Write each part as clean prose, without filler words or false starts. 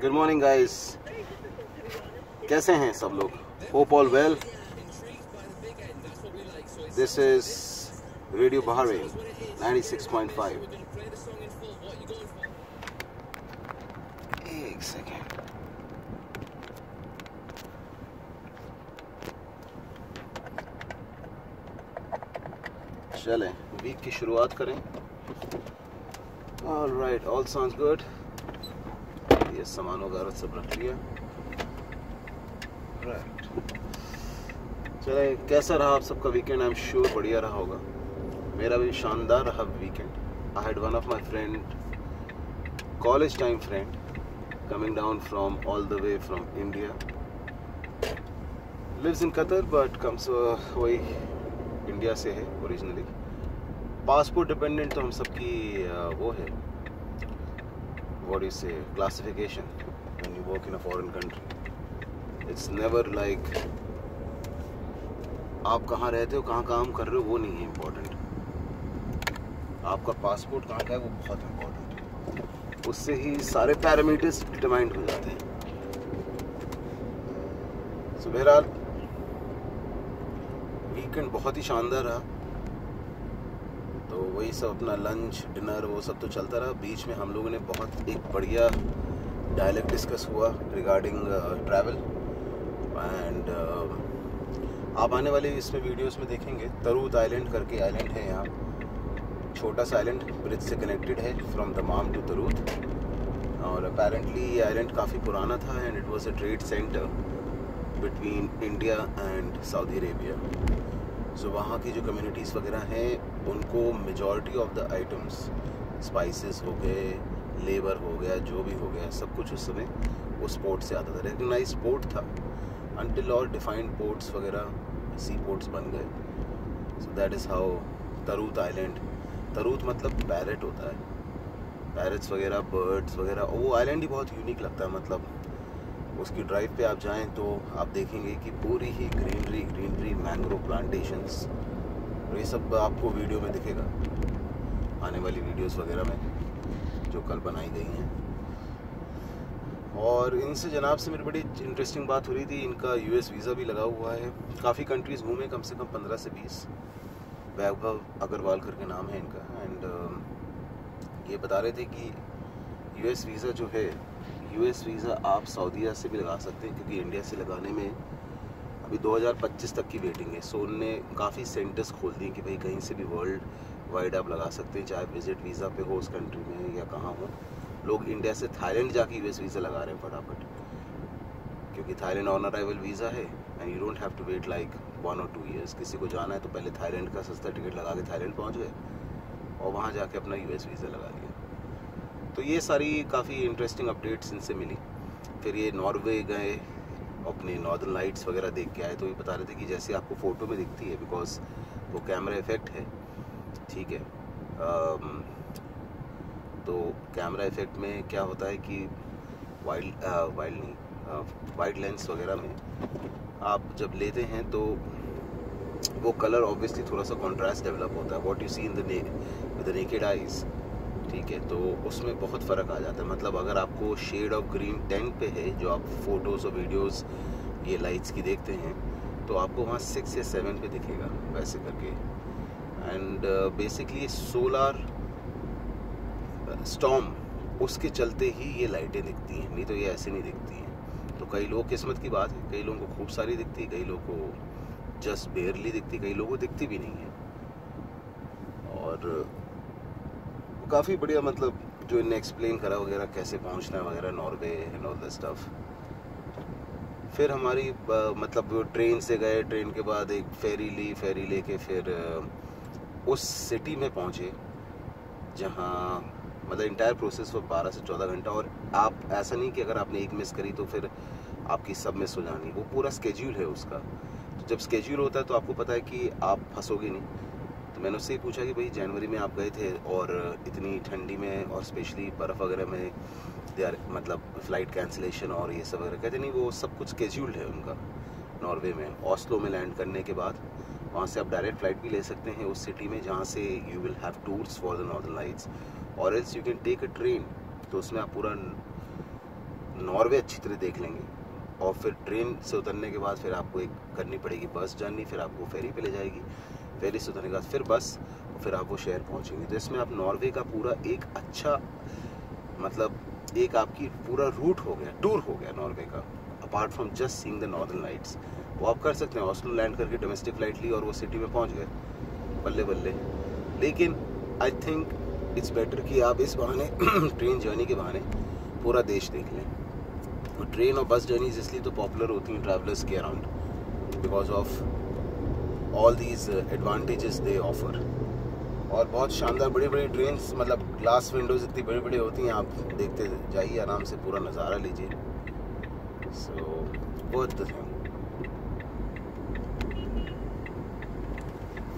Good morning guys, कैसे हैं सब लोग? Hope all well. This is radio Bahrain 96.5। एक सेकेंड, चलें वीक की शुरुआत करें। All right, all sounds good. ये सामान वगैरह सब रख लिया। राइट, चले, कैसा रहा आप सबका वीकेंड? आई एम श्योर बढ़िया रहा होगा। मेरा भी शानदार रहा weekend. I had one of my friend, college time friend, coming down from all the way from India, lives in Qatar but comes वही इंडिया से है ओरिजिनली। पासपोर्ट डिपेंडेंट तो हम सबकी वो है, what do you say, classification when you work in a foreign country. It's never like आप कहाँ रहते हो, कहाँ काम कर रहे हो, वो नहीं है इम्पोर्टेंट। आपका पासपोर्ट कहाँ का है वो बहुत इम्पोर्टेंट है। उससे ही सारे पैरामीटर्स डिटरमाइंड हो जाते हैं। सो बहरहाल वीकेंड बहुत ही शानदार रहा। तो वही सब अपना लंच डिनर वो सब तो चलता रहा। बीच में हम लोगों ने बहुत एक बढ़िया डायलॉग डिस्कस हुआ रिगार्डिंग ट्रैवल एंड आप आने वाले इसमें वीडियोस में देखेंगे। तरूत आइलैंड करके आइलैंड है यहाँ, छोटा सा आइलैंड ब्रिज से कनेक्टेड है फ्रॉम दमाम टू तरूत। और अपेरेंटली ये आइलैंड काफ़ी पुराना था and it was a trade centre between India and Saudi Arabia. So वहाँ की जो कम्युनिटीज़ वगैरह हैं उनको majority of the items, spices हो गए, लेबर हो गया, जो भी हो गया, सब कुछ उस समय उस पोर्ट से आता था। रिकग्नाइज पोर्ट था अनटिल और डिफाइंड पोर्ट्स वगैरह सी पोर्ट्स बन गए। So that is how Tarut island. Tarut मतलब पैरेट होता है, पैरेट्स वगैरह, बर्ड्स वगैरह। वो आइलैंड ही बहुत यूनिक लगता है। मतलब उसकी ड्राइव पे आप जाएं तो आप देखेंगे कि पूरी ही ग्रीनरी मैंग्रोव प्लांटेशंस, और ये सब आपको वीडियो में दिखेगा, आने वाली वीडियोस वगैरह में जो कल बनाई गई हैं। और इनसे जनाब से मेरी बड़ी इंटरेस्टिंग बात हो रही थी। इनका यूएस वीज़ा भी लगा हुआ है। काफ़ी कंट्रीज़ घूमे, कम से कम 15 से 20। वैभव अग्रवाल करके नाम है इनका। एंड ये बता रहे थे कि यूएस वीज़ा जो है, यूएस वीज़ा आप सऊदीया से भी लगा सकते हैं, क्योंकि इंडिया से लगाने में अभी 2025 तक की वेटिंग है। सो उनने काफ़ी सेंटर्स खोल दिए कि भाई कहीं से भी वर्ल्ड वाइड आप लगा सकते हैं, चाहे विजिट वीज़ा पे हो उस कंट्री में या कहाँ हो। लोग इंडिया से थाईलैंड जाके यूएस वीज़ा लगा रहे हैं फटाफट, क्योंकि थाईलैंड ऑन अराइवल वीज़ा है and you don't have to wait like 1 or 2 years। किसी को जाना है तो पहले थाईलैंड का सस्ता टिकट लगा के थाईलैंड पहुँच गए और वहाँ जाके अपना यूएस वीज़ा लगा लिया। तो ये सारी काफ़ी इंटरेस्टिंग अपडेट्स इनसे मिली। फिर ये नॉर्वे गए, अपने नॉर्दर्न लाइट्स वगैरह देख के आए। तो ये बता रहे थे कि जैसे आपको फ़ोटो में दिखती है, बिकॉज वो कैमरा इफ़ेक्ट है, ठीक है। तो कैमरा इफ़ेक्ट में क्या होता है कि वाइड लेंस वगैरह में आप जब लेते हैं तो वो कलर ऑब्वियसली थोड़ा सा कॉन्ट्रास्ट डेवलप होता है, what you see in the naked eyes, ठीक है। तो उसमें बहुत फ़र्क आ जाता है। मतलब अगर आपको शेड ऑफ ग्रीन 10 पे है, जो आप फोटोज़ और वीडियोस ये लाइट्स की देखते हैं, तो आपको वहाँ 6 या 7 पे दिखेगा वैसे करके। एंड बेसिकली सोलर स्टॉर्म, उसके चलते ही ये लाइटें दिखती हैं, नहीं तो ये ऐसे नहीं दिखती हैं। तो कई लोग, किस्मत की बात है, कई लोगों को खूब सारी दिखती है, कई लोगों को जस्ट बेयरली दिखती, कई लोगों को दिखती भी नहीं है। और काफ़ी बढ़िया, मतलब जो इन्हें एक्सप्लेन करा वगैरह कैसे पहुंचना है वगैरह, Norway and all the stuff. फिर हमारी मतलब ट्रेन से गए, ट्रेन के बाद एक फेरी लेके फिर उस सिटी में पहुंचे जहां मतलब इंटायर प्रोसेस वो 12 से 14 घंटा। और आप ऐसा नहीं कि अगर आपने एक मिस करी तो फिर आपकी सब मिस हो जानी, वो पूरा स्केड्यूल है उसका। तो जब स्केड्यूल होता है तो आपको पता है कि आप फंसोगे नहीं। तो मैंने उससे ही पूछा कि भाई जनवरी में आप गए थे और इतनी ठंडी में और स्पेशली बर्फ़ वगैरह में मतलब फ़्लाइट कैंसिलेशन और ये सब वगैरह। कहते नहीं, वो सब कुछ स्केड्यूल्ड है उनका। नॉर्वे में ऑस्लो में लैंड करने के बाद वहाँ से आप डायरेक्ट फ़्लाइट भी ले सकते हैं उस सिटी में जहाँ से you will have tours for the northern lights, और else you can take a train. तो उसमें आप पूरा नॉर्वे अच्छी तरह देख लेंगे, और फिर ट्रेन से उतरने के बाद फिर आपको एक करनी पड़ेगी बस जर्नी, फिर आपको फेरी पे ले जाएगी, फेरी से उतरने के बाद फिर बस, और फिर आप वो शहर पहुंचेंगे। तो इसमें आप नॉर्वे का पूरा एक अच्छा मतलब एक आपकी पूरा रूट हो गया, टूर हो गया नॉर्वे का, apart from just seeing the northern lights. वो आप कर सकते हैं, ऑस्लो लैंड करके डोमेस्टिक फ्लाइट ली और वो सिटी में पहुंच गए, बल्ले बल्ले। लेकिन आई थिंक इट्स बेटर कि आप इस बहाने ट्रेन जर्नी के बहाने पूरा देश देख लें। तो ट्रेन और बस जर्नीज इसलिए तो पॉपुलर होती हैं ट्रैवलर्स के around, because of all these advantages they offer. और बहुत शानदार बड़ी बड़ी ट्रेन, मतलब ग्लास विंडोज इतनी बड़ी बड़ी होती हैं, आप देखते जाइए आराम से, पूरा नज़ारा लीजिए। सो बहुत द थिंग।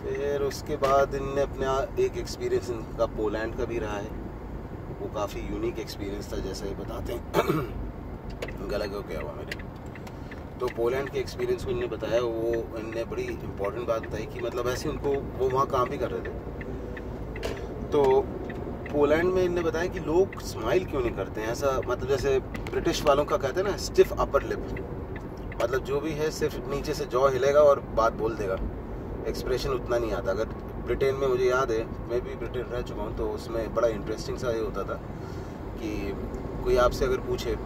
फिर उसके बाद इनने अपना एक एक्सपीरियंस इनका पोलैंड का भी रहा है, वो काफ़ी यूनिक एक्सपीरियंस था, जैसा ये बताते हैं। गला क्यों क्या हुआ मेरे। तो पोलैंड के एक्सपीरियंस को इनने बताया, वो इनने बड़ी इंपॉर्टेंट बात बताई कि मतलब ऐसे उनको, वो वहाँ काम भी कर रहे थे, तो पोलैंड में इनने बताया कि लोग स्माइल क्यों नहीं करते हैं ऐसा, मतलब जैसे ब्रिटिश वालों का कहते हैं ना स्टिफ अपर लिप, मतलब जो भी है सिर्फ नीचे से जॉ हिलेगा और बात बोल देगा, एक्सप्रेशन उतना नहीं आता। अगर ब्रिटेन में, मुझे याद है मैं भी ब्रिटेन रह चुका हूँ, तो उसमें बड़ा इंटरेस्टिंग सा ये होता था कि कोई आपसे अगर पूछे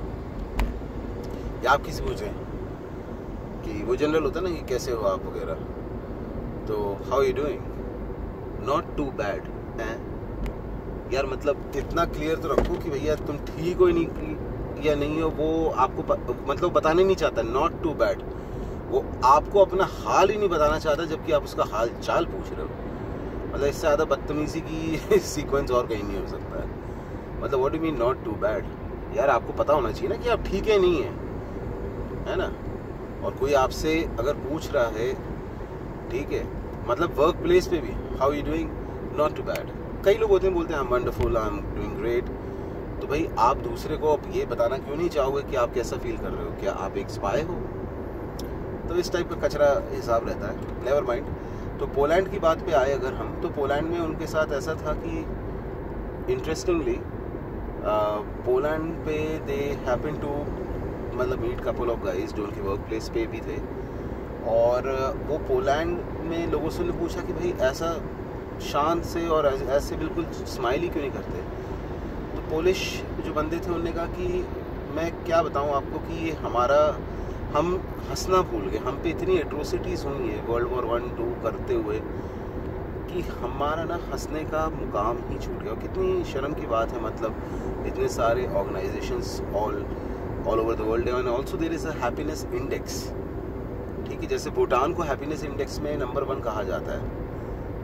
या आप किसी पूछें कि वो जनरल होता है ना कि कैसे हो आप वगैरह, तो how you doing, not too bad हैं यार, मतलब इतना क्लियर तो रखो कि भैया तुम ठीक हो नहीं या नहीं हो, वो आपको मतलब बताने नहीं चाहता, नॉट टू बैड, वो आपको अपना हाल ही नहीं बताना चाहता, जबकि आप उसका हाल चाल पूछ रहे हो। मतलब इससे ज़्यादा बदतमीजी की सीक्वेंस और कहीं नहीं हो सकता है। मतलब what do mean not too bad, यार आपको पता होना चाहिए ना कि आप ठीक है नहीं है ना। और कोई आपसे अगर पूछ रहा है, ठीक है, मतलब वर्क प्लेस पे भी how you doing, not too bad. कई लोग होते हैं बोलते हैं I am wonderful, I am doing great, तो भाई आप दूसरे को अब ये बताना क्यों नहीं चाहोगे कि आप कैसा फील कर रहे हो, क्या आप एक स्पाई हो। तो इस टाइप का कचरा हिसाब रहता है, नेवर माइंड। तो पोलैंड की बात पे आए अगर हम, तो पोलैंड में उनके साथ ऐसा था कि इंटरेस्टिंगली पोलैंड पे दे हैपन टू मतलब मीट कपल ऑफ गाइज जो उनके वर्क प्लेस पे भी थे, और वो पोलैंड में लोगों से उन्होंने पूछा कि भाई ऐसा शांत से और ऐसे बिल्कुल स्माइल ही क्यों नहीं करते। तो पोलिश जो बंदे थे उन्होंने कहा कि मैं क्या बताऊं आपको कि ये हमारा, हम हंसना भूल गए, हम पे इतनी एट्रोसिटीज़ हुई है वर्ल्ड वॉर 1-2 करते हुए कि हमारा ना हंसने का मुकाम ही छूट गया। और कितनी शर्म की बात है, मतलब इतने सारे organisations all over the world, and also there is a happiness index, ठीक है। जैसे भूटान को हैप्पीनेस इंडेक्स में नंबर 1 कहा जाता है,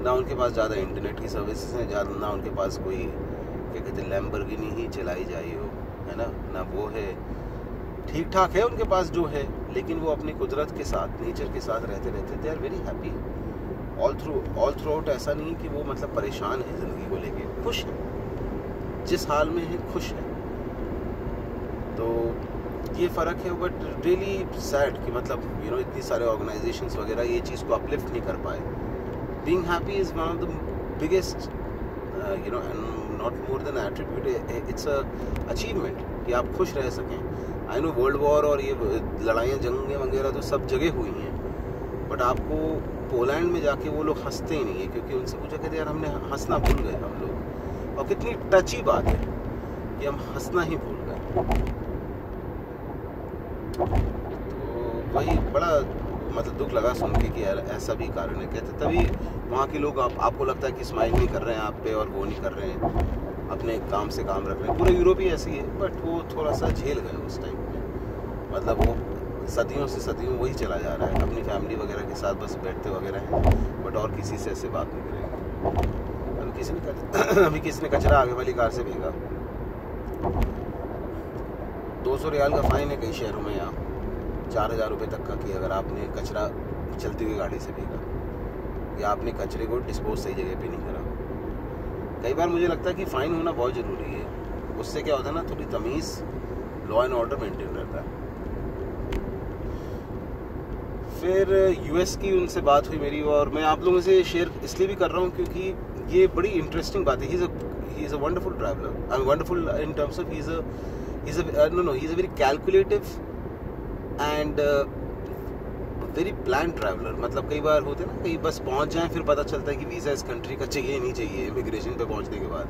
ना उनके पास ज़्यादा इंटरनेट की सर्विसेज हैं, ज़्यादा ना उनके पास कोई क्या कहते हैं लैम्बोर्गिनी ही चलाई जाई हो, है ना वो है, ठीक ठाक है उनके पास जो है, लेकिन वो अपनी कुदरत के साथ, नेचर के साथ रहते रहते they are very happy all throughout. ऐसा नहीं कि वो मतलब परेशान है ज़िंदगी को लेके, खुश है, जिस हाल में है खुश है। तो ये फ़र्क है, बट रियली सैड कि मतलब इतनी सारे ऑर्गेनाइजेशंस वगैरह ये चीज़ को अपलिफ्ट नहीं कर पाए। Being happy is one of the biggest not more than attribute, it's a achievement कि आप खुश रह सकें। आई नो वर्ल्ड वॉर और ये लड़ाइयाँ जंगें वगैरह तो सब जगह हुई हैं, बट आपको पोलैंड में जाके वो लोग हंसते ही नहीं है, क्योंकि उनसे पूछा कहते यार हमने हंसना भूल गए हम लोग। और कितनी टची बात है कि हम हंसना ही भूल गए। तो वही बड़ा मतलब दुख लगा सुन के कि यार ऐसा भी कारण है। कहते तभी वहाँ के लोग आपको लगता है कि स्माइल नहीं कर रहे हैं आप पे, और वो नहीं कर रहे हैं, अपने काम से काम रख रहे हैं। पूरा यूरोप ही ऐसी है, बट वो थोड़ा सा झेल गए उस टाइम में, मतलब वो सदियों से सदियों वही चला जा रहा है, अपनी फैमिली वगैरह के साथ बस बैठते वगैरह हैं, बट और किसी से ऐसे बात नहीं करेंगे। अभी किसी ने कचरा आगे वाली कार से फेंका, 200 रियाल का फाइन है कई शहरों में, यहाँ 4000 रुपये तक का, कि अगर आपने कचरा चलती हुई गाड़ी से फेंका या आपने कचरे को डिस्पोज सही जगह पे नहीं करा। कई बार मुझे लगता है कि फ़ाइन होना बहुत ज़रूरी है, उससे क्या होता है ना, थोड़ी तमीज़, लॉ एंड ऑर्डर मेंटेन रहता है। फिर यूएस की उनसे बात हुई मेरी, और मैं आप लोगों से शेयर इसलिए भी कर रहा हूँ क्योंकि ये बड़ी इंटरेस्टिंग बात है। He is a wonderful traveller, I am wonderful in terms of he he's a very calculative and very plan traveller. मतलब कई बार होते हैं ना, कहीं बस पहुंच जाएं फिर पता चलता है कि वीज़ा इस कंट्री का चाहिए नहीं चाहिए इमिग्रेशन पे पहुंचने के बाद,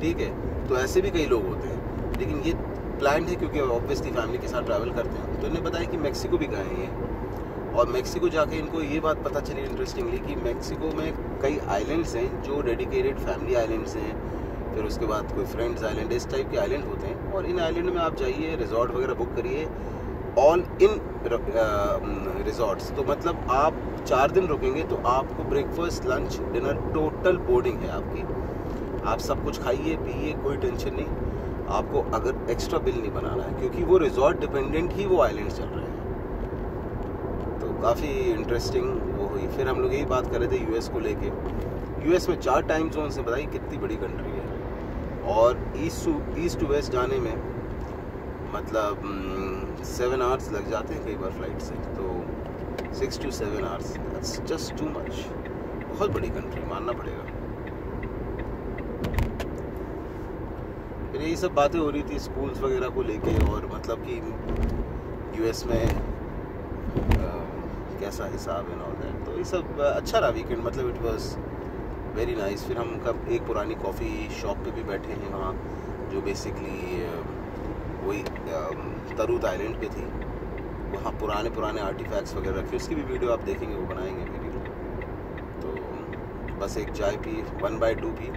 ठीक है। तो ऐसे भी कई लोग होते हैं, लेकिन ये प्लान है क्योंकि ऑब्वियसली फैमिली के साथ ट्रैवल करते हैं। तो इन्हें बताया कि मैक्सिको भी गए हैं और मैक्सिको जाके इनको ये बात पता चली इंटरेस्टिंगली कि मैक्सिको में कई आइलैंड्स हैं जो डेडिकेटेड फैमिली आइलैंड्स हैं, फिर उसके बाद कोई फ्रेंड्स आइलैंड, इस टाइप के आइलैंड होते हैं। और इन आइलैंड में आप जाइए, रिजॉर्ट वगैरह बुक करिए, ऑल इन रिजॉर्ट्स। तो मतलब आप 4 दिन रुकेंगे तो आपको breakfast, lunch, dinner, total boarding है आपकी। आप सब कुछ खाइए पिए, कोई टेंशन नहीं। आपको अगर एक्स्ट्रा बिल नहीं बनाना है क्योंकि वो रिजॉर्ट डिपेंडेंट ही वो आइलैंड चल रहे हैं। तो काफ़ी इंटरेस्टिंग वो हुई। फिर हम लोग यही बात कर रहे थे यूएस को लेके। यूएस में 4 टाइम जोन से, बताइए कितनी बड़ी कंट्री है। और ईस्ट टू वेस्ट जाने में मतलब 7 आवर्स लग जाते हैं कई बार फ्लाइट से, तो 6 to 7 hours, that's just too much. बहुत बड़ी कंट्री, मानना पड़ेगा। फिर यही सब बातें हो रही थी स्कूल्स वगैरह को लेके, और मतलब कि यूएस में कैसा हिसाब है और दैट। तो ये सब अच्छा रहा वीकेंड, मतलब इट वाज वेरी नाइस। फिर हम कब एक पुरानी कॉफ़ी शॉप पे भी बैठे हैं वहाँ, जो बेसिकली वही तरूत आइलैंड पे थी। वहाँ पुराने आर्टिफैक्ट्स वगैरह रखे, उसकी भी वीडियो आप देखेंगे, वो बनाएंगे वीडियो। तो बस एक चाय पी, 1 by 2 पी,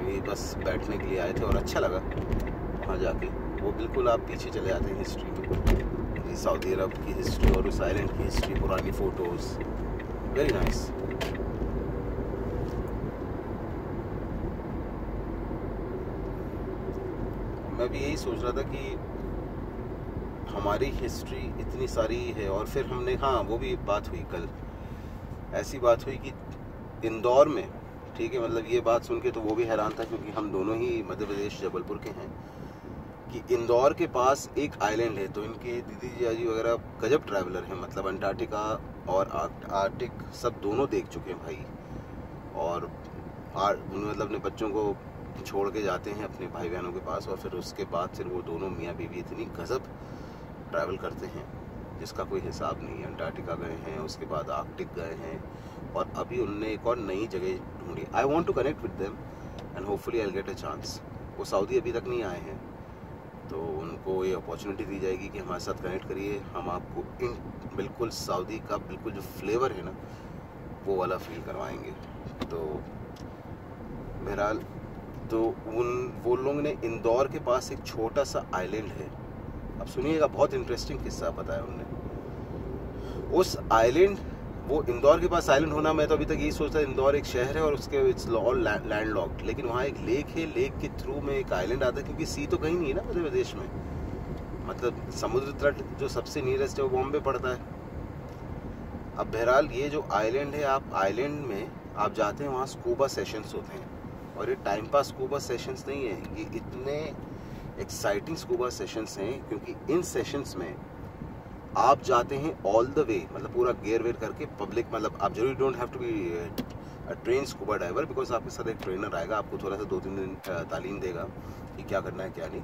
ये बस बैठने के लिए आए थे और अच्छा लगा वहाँ जाके। वो बिल्कुल आप पीछे चले आते हैं हिस्ट्री में, सऊदी अरब की हिस्ट्री और उस आइलैंड की हिस्ट्री, पुरानी फ़ोटोज़, वेरी नाइस। मैं भी यही सोच रहा था कि हमारी हिस्ट्री इतनी सारी है। और फिर हमने, हाँ वो भी बात हुई कल, ऐसी बात हुई कि इंदौर में, ठीक है, मतलब ये बात सुन के तो वो भी हैरान था क्योंकि हम दोनों ही मध्य प्रदेश जबलपुर के हैं, कि इंदौर के पास एक आइलैंड है। तो इनके दीदी जी वगैरह गजब ट्रैवलर हैं, मतलब अंटार्कटिका और आर्कटिक सब दोनों देख चुके हैं भाई। और मतलब अपने बच्चों को छोड़ के जाते हैं अपने भाई बहनों के पास, और फिर उसके बाद फिर वो दोनों मियाँ बीवी इतनी गजब ट्रैवल करते हैं जिसका कोई हिसाब नहीं है। अंटार्कटिका गए हैं, उसके बाद आर्कटिक गए हैं, और अभी उनने एक और नई जगह ढूंढी। I want to connect with them and hopefully I will get a chance. वो सऊदी अभी तक नहीं आए हैं, तो उनको ये अपॉर्चुनिटी दी जाएगी कि हमारे साथ कनेक्ट करिए, हम आपको इन बिल्कुल सऊदी का बिल्कुल जो फ्लेवर है ना वो वाला फील करवाएंगे। तो बहरहाल, तो वो लोग ने इंदौर के पास एक छोटा सा आइलैंड है। अब सुनिएगा, बहुत इंटरेस्टिंग किस्सा बताया उन्होंने। उस आइलैंड, वो इंदौर के पास आइलैंड होना, मैं तो अभी तक यही सोचता इंदौर एक शहर है और उसके इट्स ऑल लैंडलॉक्ड, लेकिन वहाँ एक लेक है, लेक के थ्रू में एक आइलैंड आता है, क्योंकि सी तो कहीं नहीं है ना मध्य प्रदेश में। मतलब समुद्र तट जो सबसे नियरेस्ट है वो बॉम्बे पड़ता है। अब बहरहाल ये जो आइलैंड है, आप आइलैंड में आप जाते हैं, वहाँ स्कूबा सेशंस होते हैं, और ये टाइम पास स्कूबा सेशंस नहीं है, ये इतने एक्साइटिंग स्कूबा सेशंस हैं क्योंकि इन सेशंस में आप जाते हैं ऑल द वे, मतलब पूरा गेयर वेयर करके पब्लिक, मतलब आप जरूरी don't have to be a train scuba diver, because आपके साथ एक ट्रेनर आएगा, आपको थोड़ा सा 2-3 दिन तालीम देगा कि क्या करना है क्या नहीं,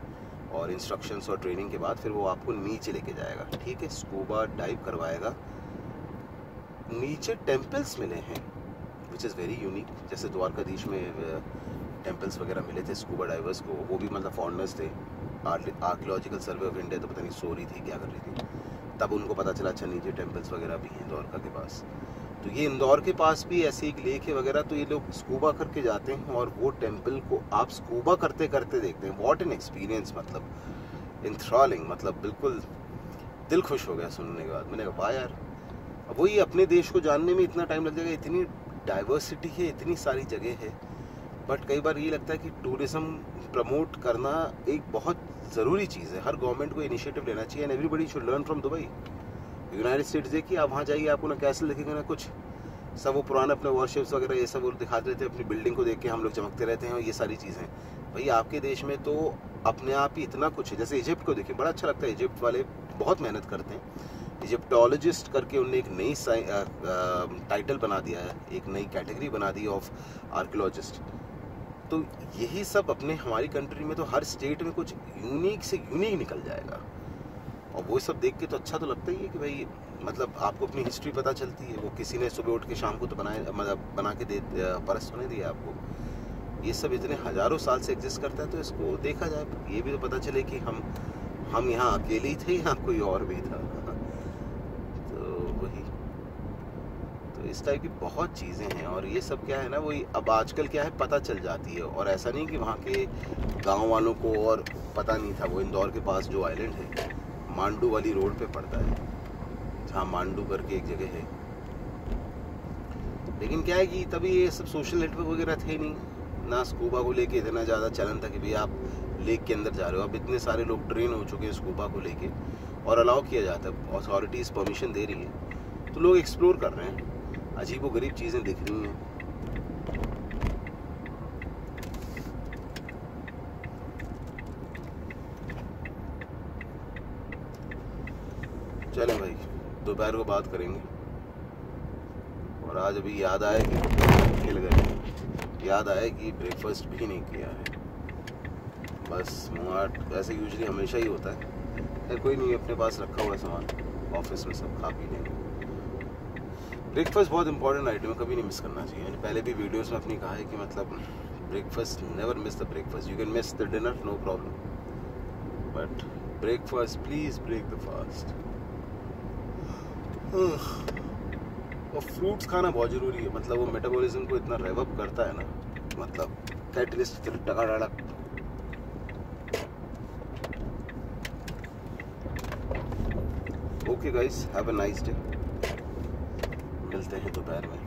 और इंस्ट्रक्शंस और ट्रेनिंग के बाद फिर वो आपको नीचे लेके जाएगा, ठीक है, स्कूबा डाइव करवाएगा। नीचे टेम्पल्स मिले हैं विच इज़ वेरी यूनिक, जैसे द्वारकाधीश में टेम्पल्स वगैरह मिले थे स्कूबा डाइवर्स को, वो भी मतलब फॉरेनर्स थे। आर्कियोलॉजिकल सर्वे ऑफ इंडिया तो पता नहीं सो रही थी क्या कर रही थी, तब उनको पता चला अच्छा नीचे टेम्पल्स वगैरह भी हैं द्वारका के पास। तो ये इंदौर के पास भी ऐसी एक लेक है वगैरह, तो ये लोग स्कूबा करके जाते हैं और वो टेम्पल को आप स्कूबा करते करते देखते हैं। व्हाट एन एक्सपीरियंस, मतलब इंथ्रॉलिंग, मतलब बिल्कुल दिल खुश हो गया सुनने के बाद। मैंने कहा वाह यार, वही अपने देश को जानने में इतना टाइम लग जाएगा, इतनी डाइवर्सिटी है, इतनी सारी जगह है। बट कई बार ये लगता है कि टूरिज्म प्रमोट करना एक बहुत ज़रूरी चीज़ है, हर गवर्नमेंट को इनिशिएटिव लेना चाहिए, and everybody should learn from Dubai. United states देखिए, आप वहाँ जाइए, आपको ना कैसल दिखेगा ना कुछ, सब वो पुराने अपने वॉरशिप्स वगैरह ये सब वो दिखाते रहते हैं, अपनी बिल्डिंग को देख के हम लोग चमकते रहते हैं, और ये सारी चीज़ें। भाई आपके देश में तो अपने आप ही इतना कुछ है। जैसे इजिप्ट को देखिए, बड़ा अच्छा लगता है, इजिप्ट वाले बहुत मेहनत करते हैं। इजिप्टोलॉजिस्ट करके उनने एक नई टाइटल बना दिया है, एक नई कैटेगरी बना दी ऑफ आर्कियोलॉजिस्ट। तो यही सब अपने हमारी कंट्री में तो हर स्टेट में कुछ यूनिक से यूनिक निकल जाएगा, और वो सब देख के तो अच्छा तो लगता ही है कि भाई मतलब आपको अपनी हिस्ट्री पता चलती है। वो किसी ने सुबह उठ के शाम को तो मतलब बना के दे परस तो नहीं दिया आपको। ये सब इतने हजारों साल से एग्जिस्ट करता है, तो इसको देखा जाए, ये भी तो पता चले कि हम यहाँ अकेले ही थे या कोई और भी था। तो वही, तो इस टाइप की बहुत चीज़ें हैं। और ये सब क्या है ना, वही अब आजकल क्या है पता चल जाती है। और ऐसा नहीं कि वहाँ के गांव वालों को और पता नहीं था। वो इंदौर के पास जो आइलैंड है, मांडू वाली रोड पे पड़ता है, जहाँ मांडू करके एक जगह है। लेकिन क्या है कि तभी ये सब सोशल नेटवर्क वगैरह थे नहीं, ना स्कूबा को लेके इतना ज़्यादा चलन था कि भाई आप लेक के अंदर जा रहे हो। अब इतने सारे लोग ट्रेन हो चुके हैं स्कूबा को लेके, और अलाउ किया जाता है, अथॉरिटीज़ परमिशन दे रही है, तो लोग एक्सप्लोर कर रहे हैं। अजीब व गरीब चीज़ें दिख रही हैं। चलें भाई, दोपहर को बात करेंगे। और आज अभी याद आया कि हिल गए, याद आया कि ब्रेकफास्ट भी नहीं किया है। बस मुँह ऐसे यूजुअली हमेशा ही होता है, कोई नहीं, अपने पास रखा हुआ है सामान, ऑफिस में सब खा पी लेंगे। ब्रेकफास्ट बहुत इंपॉर्टेंट आइटम है, कभी नहीं मिस करना चाहिए। मैंने पहले भी वीडियोस में अपनी कहा है कि मतलब breakfast, never miss the breakfast. You can miss the dinner, no problem, but breakfast please break the fast. और फ्रूट्स खाना बहुत ज़रूरी है, मतलब वो मेटाबॉलिज्म को इतना रेव अप करता है ना, मतलब catalyst Takatak. Okay guys, have a nice day, मिलते हैं दोपहर में।